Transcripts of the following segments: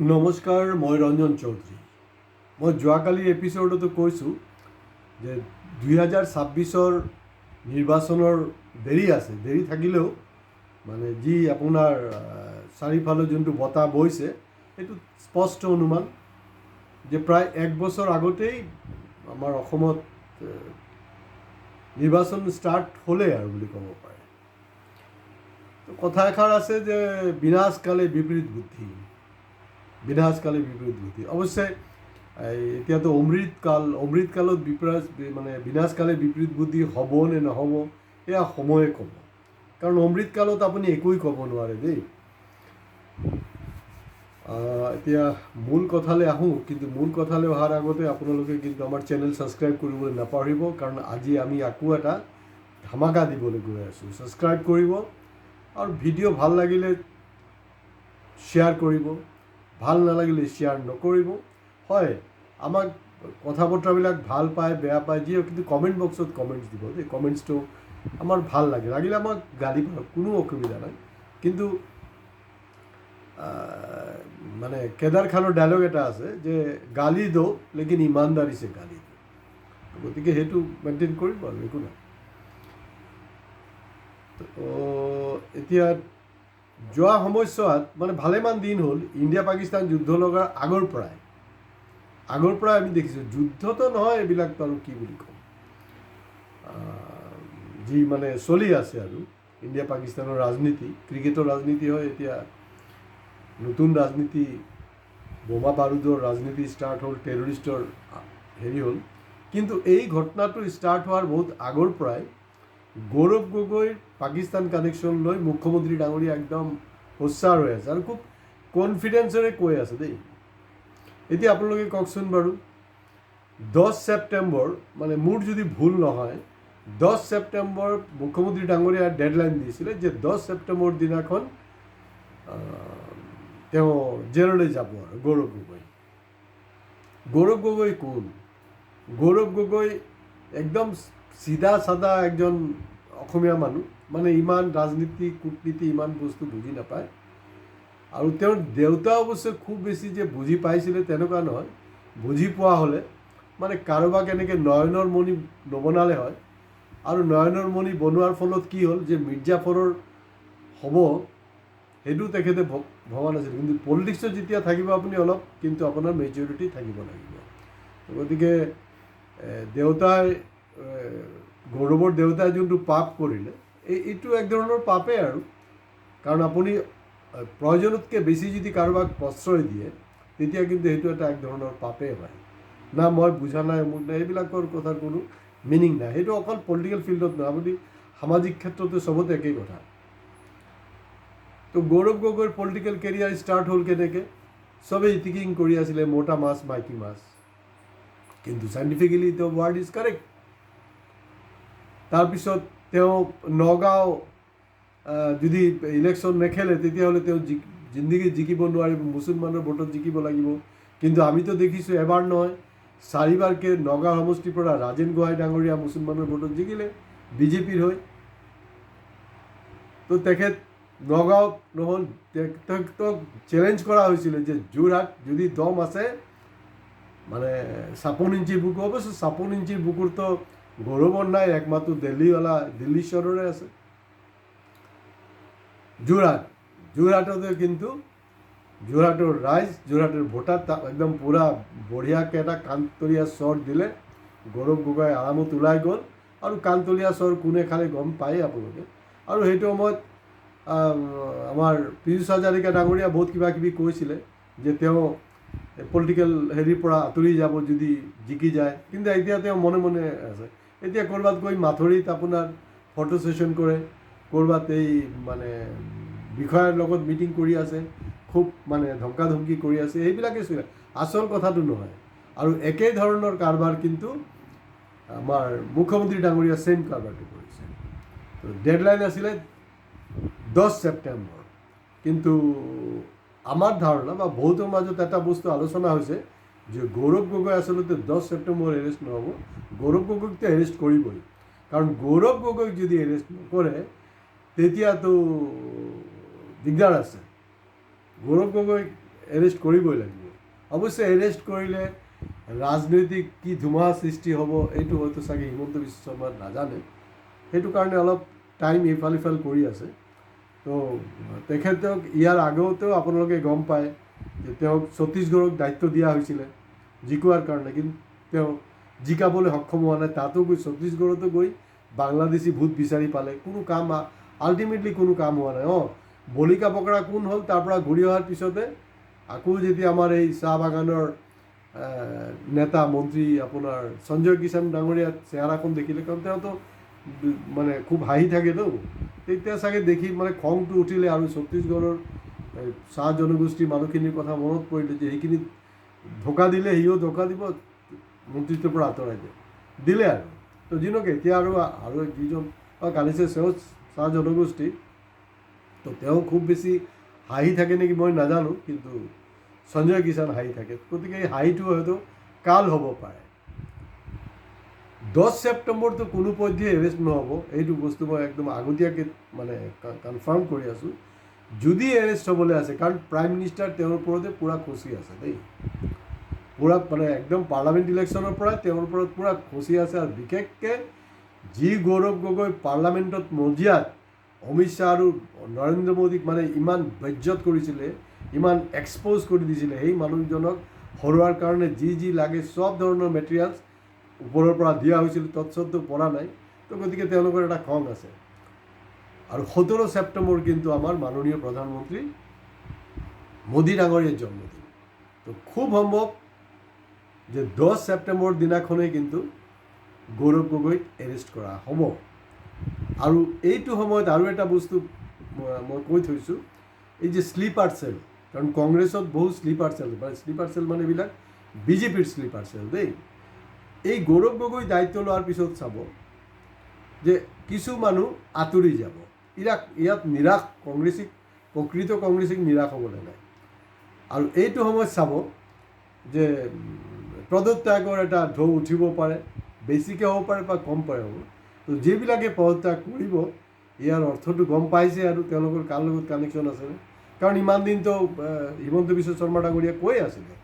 নমস্কাৰ, মই ৰঞ্জন চৌধুৰী। মই যোৱাকালিৰ এপিছ'ডতো কৈছোঁ যে 2026-ৰ নিৰ্বাচনৰ দেৰি থাকিলেও মানে যি আপোনাৰ চাৰিওফালে যোনটো বতাহ বৈছে সেইটো স্পষ্ট অনুমান যে প্ৰায় এক বছৰ আগতেই আমাৰ অসমত নিৰ্বাচন ষ্টাৰ্ট হ'লেই আৰু বুলি ক'ব পাৰে। কথা এষাৰ আছে যে বিনাশকালে বিপৰীত বুদ্ধি। অৱশ্যে এতিয়াতো অমৃতকালত বিনাশকালে বিপৰীত বুদ্ধি হ'ব নে নহ'ব এয়া সময়ে ক'ব। কাৰণ অমৃতকালত আপুনি একোৱেই ক'ব নোৱাৰে দেই। এতিয়া মূল কথালৈ আহোঁ, কিন্তু মূল কথালৈ অহাৰ আগতে আপোনালোকে কিন্তু আমাৰ চেনেল ছাবস্ক্ৰাইব কৰিবলৈ নাপাহৰিব, কাৰণ আজি আমি আকৌ এটা ধামাকা দিবলৈ গৈ আছোঁ। ছাবস্ক্ৰাইব কৰিব আৰু ভিডিঅ' ভাল লাগিলে শ্বেয়াৰ কৰিব, ভাল নালাগিলে শ্বেয়াৰ নকৰিব। হয়, আমাক কথা বতৰাবিলাক ভাল পায় বেয়া পায় যিয়ে, কিন্তু কমেণ্ট বক্সত কমেণ্টছ দিব দেই। কমেণ্টছটো আমাৰ ভাল লাগে, লাগিলে আমাক গালি পাৰক, কোনো অসুবিধা নাই। কিন্তু মানে কেদাৰ খানৰ ডাইলগ এটা আছে যে গালি দো লেকিন ইমানদাৰী চে গালি দো। গতিকে সেইটো মেইনটেইন কৰিব আৰু একো নাই। এতিয়া যোৱা সময়ছোৱাত মানে ভালেমান দিন হ'ল ইণ্ডিয়া পাকিস্তান যুদ্ধ লগাৰ আগৰ পৰাই আমি দেখিছোঁ, যুদ্ধটো নহয় এইবিলাক আৰু কি বুলি ক'ম, যি মানে চলি আছে আৰু ইণ্ডিয়া পাকিস্তানৰ ৰাজনীতি, ক্ৰিকেটৰ ৰাজনীতি হয়, এতিয়া নতুন ৰাজনীতি, বোমা বাৰুদৰ ৰাজনীতি ষ্টাৰ্ট হ'ল, টেৰৰিষ্টৰ হেৰি হ'ল। কিন্তু এই ঘটনাটো ষ্টাৰ্ট হোৱাৰ বহুত আগৰ পৰাই গৌৰৱ গগৈৰ পাকিস্তান কানেকশ্যন লৈ মুখ্যমন্ত্ৰী ডাঙৰীয়া একদম সোচ্চাৰ হৈ আছে আৰু খুব কনফিডেন্সেৰে কৈ আছে দেই। এতিয়া আপোনালোকে কওকচোন বাৰু, 10 ছেপ্টেম্বৰ মানে মোৰ যদি ভুল নহয়, 10 ছেপ্টেম্বৰ মুখ্যমন্ত্ৰী ডাঙৰীয়াই ডেডলাইন দিছিলে যে 10 ছেপ্টেম্বৰ দিনাখন তেওঁ জেললৈ যাব আৰু গৌৰৱ গগৈ কোন? গৌৰৱ গগৈ একদম চিধা চাদা একজন অসমীয়া মানুহ, মানে ইমান ৰাজনীতি কূটনীতি ইমান বস্তু বুজি নাপায়। আৰু তেওঁৰ দেউতা অৱশ্যে খুব বেছি যে বুজি পাইছিলে তেনেকুৱা নহয়। বুজি পোৱা হ'লে মানে কাৰোবাক এনেকৈ নয়নৰ মণি নবনালে হয়। আৰু নয়নৰ মণি বনোৱাৰ ফলত কি হ'ল যে মিৰ্জাফৰৰ হ'ব সেইটো তেখেতে ভবা নাছিল। কিন্তু পলিটিক্সত যেতিয়া থাকিব আপুনি অলপ কিন্তু আপোনাৰ মেচিউৰিটি থাকিব লাগিব। গতিকে গৌৰৱৰ দেউতাই যোনটো পাপ কৰিলে এইটো এক ধৰণৰ পাপেই আৰু। কাৰণ আপুনি প্ৰয়োজনতকৈ বেছি যদি কাৰোবাক প্ৰশ্ৰয় দিয়ে তেতিয়া কিন্তু সেইটো এটা এক ধৰণৰ পাপেই হয়। না মই বুজা নাই মোক নাই এইবিলাকৰ কথাৰ কোনো মিনিং নাই। সেইটো অকল পলিটিকেল ফিল্ডত নহয়, আপুনি সামাজিক ক্ষেত্ৰতো চবতে একেই কথা। তো গৌৰৱ গগৈৰ পলিটিকেল কেৰিয়াৰ ষ্টাৰ্ট হ'ল কেনেকৈ? চবেই ইটিকিং কৰি আছিলে মতা মাছ মাইকী মাছ, কিন্তু scientifically the ward is correct. তাৰপিছত তেওঁ নগাঁও যদি ইলেকশ্যন নেখেলে তেতিয়াহ'লে তেওঁ জিন্দগীত জিকিব নোৱাৰিব, মুছলমানৰ ভোটত জিকিব লাগিব। কিন্তু আমিতো দেখিছোঁ এবাৰ নহয় 4বাৰকৈ নগাঁও সমষ্টিৰ পৰা ৰাজেন গোহাঁই ডাঙৰীয়া মুছলমানৰ ভোটত জিকিলে বিজেপিৰ হৈ। তো তেখেত নগাঁৱত নহ'ল, তেখেতক চেলেঞ্জ কৰা হৈছিলে যে যোৰহাট যদি দম আছে মানে 56 ইঞ্চিৰ বুকু, অৱশ্যে 56 ইঞ্চিৰ বুকুৰতো গৌৰৱৰ নাই, একমাত্ৰ দিল্লী চৰৰে আছে। যোৰহাটতে কিন্তু যোৰহাটৰ ৰাইজ, যোৰহাটৰ ভোটাৰ একদম পূৰা বঢ়িয়াকৈ এটা কাণতলীয়া চৰ দিলে। গৌৰৱ গগৈ আৰামত ওলাই গ'ল। আৰু কাণতলীয়া চৰ কোনে খালে গম পায়েই আপোনালোকে। আৰু সেইটো সময়ত আমাৰ পীযুষ হাজাৰিকা ডাঙৰীয়া বহুত কিবা কিবি কৈছিলে যে তেওঁ পলিটিকেল হেৰিৰ পৰা আঁতৰি যাব যদি জিকি যায়। কিন্তু এতিয়া তেওঁ মনে মনে আছে। এতিয়া ক'ৰবাত গৈ মাথুৰিত আপোনাৰ ফটো ছেশ্যন কৰে, ক'ৰবাত এই মানে বিষয়াৰ লগত মিটিং কৰি আছে, খুব মানে ধমকাধমকি কৰি আছে, এইবিলাকেই চলে। আচল কথাটো নহয়। আৰু একেই ধৰণৰ কাৰবাৰ কিন্তু আমাৰ মুখ্যমন্ত্ৰী ডাঙৰীয়া ছেইম কাৰবাৰটো কৰিছে। তো ডেডলাইন আছিলে 10 ছেপ্টেম্বৰ। কিন্তু আমাৰ ধাৰণা বা বহুতৰ মাজত এটা বস্তু আলোচনা হৈছে যে গৌৰৱ গগৈ আচলতে 10 ছেপ্টেম্বৰ এৰেষ্ট নহ'ব, গৌৰৱ গগৈকতো এৰেষ্ট কৰিবই। কাৰণ গৌৰৱ গগৈক যদি এৰেষ্ট নকৰে তেতিয়াতো দিগদাৰ আছে। গৌৰৱ গগৈক এৰেষ্ট কৰিবই লাগিব। অৱশ্যে এৰেষ্ট কৰিলে ৰাজনৈতিক কি ধুমুহা সৃষ্টি হ'ব এইটো হয়তো চাগে হিমন্ত বিশ্ব শৰ্মাই নাজানে, সেইটো কাৰণে অলপ টাইম ইফাল সিফাল কৰি আছে। তো তেখেতক ইয়াৰ আগতেও আপোনালোকে গম পায় যে তেওঁক ছত্তীশগড়ক দায়িত্ব দিয়া হৈছিলে জিকোৱাৰ কাৰণে, কিন্তু তেওঁ জিকাবলৈ সক্ষম হোৱা নাই। তাতো গৈ ছত্তীশগড়তো গৈ বাংলাদেশী ভোট বিচাৰি পালে, কোনো কাম আল্টিমেটলি কোনো কাম হোৱা নাই। বলিকা পকৰা কোন হ'ল, তাৰ পৰা ঘূৰি অহাৰ পিছতে আকৌ যেতিয়া আমাৰ এই চাহ বাগানৰ নেতা মন্ত্ৰী আপোনাৰ সঞ্জয় কিষাণ ডাঙৰীয়াৰ চেহেৰাখন দেখিলে, কাৰণ তেওঁতো মানে খুব হাঁহি থাকেতো, তেতিয়া চাগে দেখি মানে খংটো উঠিলে আৰু ছত্তীশগড়ৰ চাহ জনগোষ্ঠীৰ মানুহখিনিৰ কথা মনত পৰিলে যে সেইখিনিত ধোকা দিলে সিও ধোকা দিব, মন্ত্ৰীত্বৰ পৰা আঁতৰাই দিলে আৰু। তো যিনক এতিয়া আৰু যিজন কালিছে তেওঁ চাহ জনগোষ্ঠী, তো তেওঁ খুব বেছি হাঁহি থাকে নেকি মই নাজানো, কিন্তু সঞ্জয় কিষাণ হাঁহি থাকে। গতিকে এই হাঁহিটো হয়তো কাল হ'ব পাৰে। 10 ছেপ্টেম্বৰটো কোনো পধ্যেই এৰেষ্ট নহ'ব, এইটো বস্তু মই একদম আগতীয়াকৈ মানে কনফাৰ্ম কৰি আছোঁ। যদি এৰেষ্ট হ'বলৈ আছে, কাৰণ প্ৰাইম মিনিষ্টাৰ তেওঁৰ ওপৰতে পূৰা খচি আছে দেই, পূৰা মানে একদম পাৰ্লামেণ্ট ইলেকশ্যনৰ পৰাই তেওঁৰ ওপৰত পূৰা খচি আছে। আৰু বিশেষকৈ যি গৌৰৱ গগৈ পাৰ্লামেণ্টত মজিয়াত অমিত শ্বাহ আৰু নৰেন্দ্ৰ মোদীক মানে ইমান বেজ্জত কৰিছিলে, ইমান এক্সপ'জ কৰি দিছিলে, সেই মানুহজনক হৰুৱাৰ কাৰণে যি লাগে চব ধৰণৰ মেটেৰিয়েলছ ওপৰৰ পৰা দিয়া হৈছিল, তৎসত্ত্বেও পৰা নাই। তো গতিকে তেওঁলোকৰ এটা খং আছে। আৰু 17 ছেপ্টেম্বৰ কিন্তু আমাৰ মাননীয় প্ৰধানমন্ত্ৰী মোদী ডাঙৰীয়াৰ জন্মদিন। তো খুব সম্ভৱ যে 10 ছেপ্টেম্বৰ দিনাখনেই কিন্তু গৌৰৱ গগৈক এৰেষ্ট কৰা হ'ব। আৰু এইটো সময়ত আৰু এটা বস্তু মই কৈ থৈছোঁ, এই যে স্লিপাৰ চেল, কাৰণ কংগ্ৰেছত বহু স্লিপাৰ চেল, স্লিপাৰ চেল মানে এইবিলাক বিজেপিৰ স্লিপাৰ চেল দেই। এই গৌৰৱ গগৈ দায়িত্ব লোৱাৰ পিছত চাব যে কিছু মানুহ আঁতৰি যাব। ইয়াত নিৰাশ কংগ্ৰেছীক, প্ৰকৃত কংগ্ৰেছীক নিৰাশ হ'বলৈ নাই। আৰু এইটো সময়ত চাব যে পদত্যাগৰ এটা ঢৌ উঠিব পাৰে, বেছিকৈ হ'ব পাৰে বা কম পাৰে হ'ব। তো যিবিলাকে পদত্যাগ কৰিব, ইয়াৰ অৰ্থটো গম পাইছে আৰু তেওঁলোকৰ কাৰ লগত কানেকশ্যন আছে। কাৰণ ইমান দিনতো হিমন্ত বিশ্ব শৰ্মা ডাঙৰীয়াই কৈ আছিলে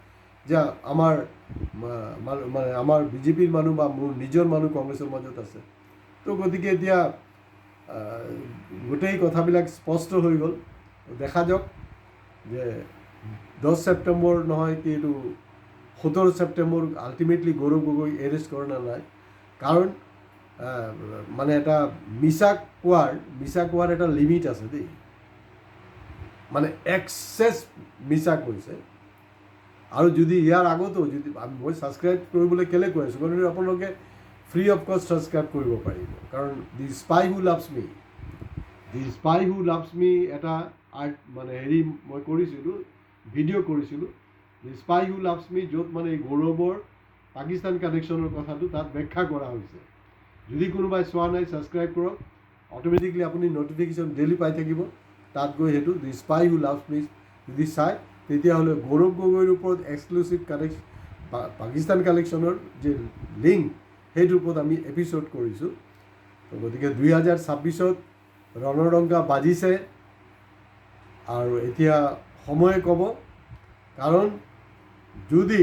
যে আমাৰ বিজেপিৰ মানুহ বা মোৰ নিজৰ মানুহ কংগ্ৰেছৰ মাজত আছে। তো গতিকে এতিয়া গোটেই কথাবিলাক স্পষ্ট হৈ গ'ল। দেখা যাওক যে 10 ছেপ্টেম্বৰ নহয় কি এইটো 17 ছেপ্টেম্বৰ আল্টিমেটলি গৌৰৱ গগৈ এৰেষ্ট কৰে নে নাই। কাৰণ মানে এটা মিছা কোৱাৰ এটা লিমিট আছে দেই, মানে এক্সেছ মিছা কৈছে। আৰু যদি ইয়াৰ আগতো যদি মই ছাবস্ক্ৰাইব কৰিবলৈ কেলৈ কৈ আছোঁ, কাৰণ আপোনালোকে ফ্ৰী অফ কষ্ট ছাবস্ক্ৰাইব কৰিব পাৰিব। কাৰণ দি স্পাই হু লাভছ মি এটা মানে মই কৰিছিলোঁ, ভিডিঅ' কৰিছিলোঁ, দি স্পাই হু লাভছ মি, য'ত মানে এই গৌৰৱৰ পাকিস্তান কানেকশ্যনৰ কথাটো তাত ব্যাখ্যা কৰা হৈছে। যদি কোনোবাই চোৱা নাই ছাবস্ক্ৰাইব কৰক, অট'মেটিকলি আপুনি নটিফিকেশ্যন ডেইলি পাই থাকিব। তাত গৈ সেইটো দি স্পাই হু লাভছ মি যদি চায়, তেতিয়াহ'লে গৌৰৱ গগৈৰ ওপৰত এক্সক্লুচিভ পাকিস্তান কালেকশ্যনৰ যে লিংক, সেইটোৰ ওপৰত আমি এপিছ'ড কৰিছোঁ। গতিকে 2026ত ৰণৰডংকা বাজিছে আৰু এতিয়া সময়ে ক'ব। কাৰণ যদি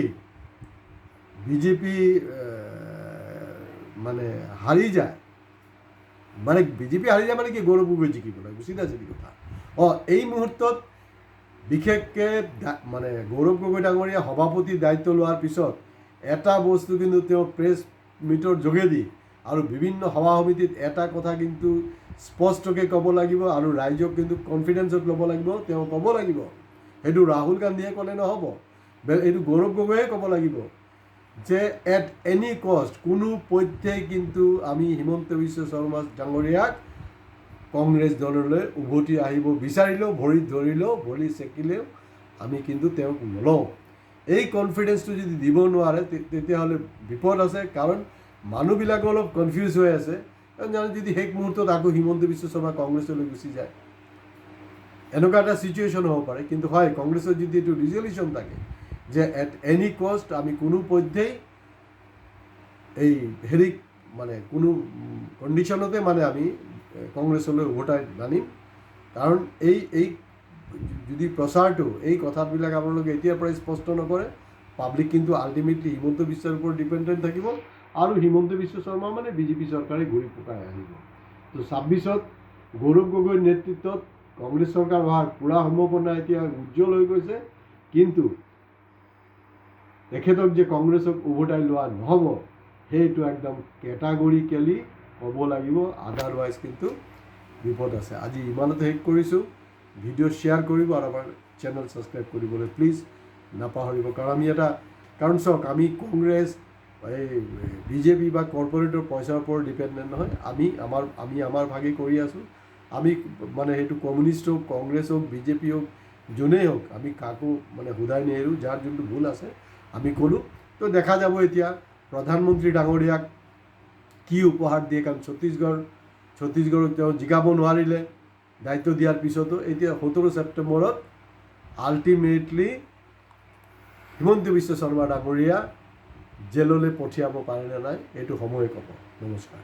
বিজেপি মানে হাৰি যায়, মানে বিজেপি হাৰি যায় মানে কি, গৌৰৱ গগৈ জিকিব লাগে, বুজি পাইছে নেকি কথা। এই মুহূৰ্তত বিশেষকৈ মানে গৌৰৱ গগৈ ডাঙৰীয়া সভাপতিৰ দায়িত্ব লোৱাৰ পিছত এটা বস্তু কিন্তু তেওঁ প্ৰেছ মিটৰ যোগেদি আৰু বিভিন্ন সভা সমিতিত এটা কথা কিন্তু স্পষ্টকৈ ক'ব লাগিব, আৰু ৰাইজক কিন্তু কনফিডেঞ্চত ল'ব লাগিব। তেওঁ ক'ব লাগিব, সেইটো ৰাহুল গান্ধীয়ে ক'লে নহ'ব, এইটো গৌৰৱ গগৈয়ে ক'ব লাগিব যে এট এনি কষ্ট কোনো পধ্যেই কিন্তু আমি হিমন্ত বিশ্ব শৰ্মা ডাঙৰীয়াক কংগ্ৰেছ দললৈ উভতি আহিব বিচাৰিলেও, ভৰিত ধৰিলেও, ভৰি চেকিলেও আমি কিন্তু তেওঁক নলওঁ। এই কনফিডেঞ্চটো যদি দিব নোৱাৰে তেতিয়াহ'লে বিপদ আছে। কাৰণ মানুহবিলাকো অলপ কনফিউজ হৈ আছে, কাৰণ যদি শেষ মুহূৰ্তত আকৌ হিমন্ত বিশ্ব শৰ্মা কংগ্ৰেছলৈ গুচি যায়, এনেকুৱা এটা চিটুৱেশ্যন হ'ব পাৰে। কিন্তু হয়, কংগ্ৰেছৰ যদি এইটো ৰিজলিউশ্যন থাকে যে এট এনি কষ্ট আমি কোনো পধ্যেই এই মানে কোনো কণ্ডিশ্যনতে মানে আমি কংগ্ৰেছলৈ উভতাই নানিম। কাৰণ এই যদি প্ৰচাৰটো এই কথাবিলাক আপোনালোকে এতিয়াৰ পৰাই স্পষ্ট নকৰে, পাব্লিক কিন্তু আল্টিমেটলি হিমন্ত বিশ্বৰ ওপৰত ডিপেণ্ডেণ্ট থাকিব আৰু হিমন্ত বিশ্ব শৰ্মা মানে বিজেপি চৰকাৰে ঘূৰি পকাই আহিব। তো 26ত গৌৰৱ গগৈৰ নেতৃত্বত কংগ্ৰেছ চৰকাৰ হোৱাৰ পূৰা সম্ভাৱনা এতিয়া উজ্জ্বল হৈ গৈছে, কিন্তু তেখেতক যে কংগ্ৰেছক উভতাই লোৱা নহ'ব সেইটো একদম কেটাগৰিকেলি ক'ব লাগিব, আদাৰৱাইজ কিন্তু বিপদ আছে। আজি ইমানতে শেষ কৰিছোঁ। ভিডিঅ' শ্বেয়াৰ কৰিব আৰু আমাৰ চেনেল ছাবস্ক্ৰাইব কৰিবলৈ প্লিজ নাপাহৰিব। কাৰণ চাওক, আমি কংগ্ৰেছ এই বিজেপি বা কৰ্পৰেটৰ পইচাৰ ওপৰত ডিপেণ্ডেণ্ট নহয়। আমি আমাৰ ভাগে কৰি আছোঁ। আমি মানে সেইটো কমিউনিষ্ট হওক, কংগ্ৰেছ হওক, বিজেপি হওক, যোনেই হওক, আমি কাকো মানে সোধাই নেৰোঁ। যাৰ যোনটো ভুল আছে আমি ক'লোঁ। তো দেখা যাব এতিয়া প্ৰধানমন্ত্ৰী ডাঙৰীয়াক কি উপহাৰ দিয়ে, কাৰণ ছত্তীশগড়ক তেওঁ জিকাব নোৱাৰিলে দায়িত্ব দিয়াৰ পিছতো। এতিয়া 17 ছেপ্টেম্বৰত আল্টিমেটলি হিমন্ত বিশ্ব শৰ্মা ডাঙৰীয়া জেললৈ পঠিয়াব পাৰে নে নাই, এইটো সময়ে ক'ব। নমস্কাৰ।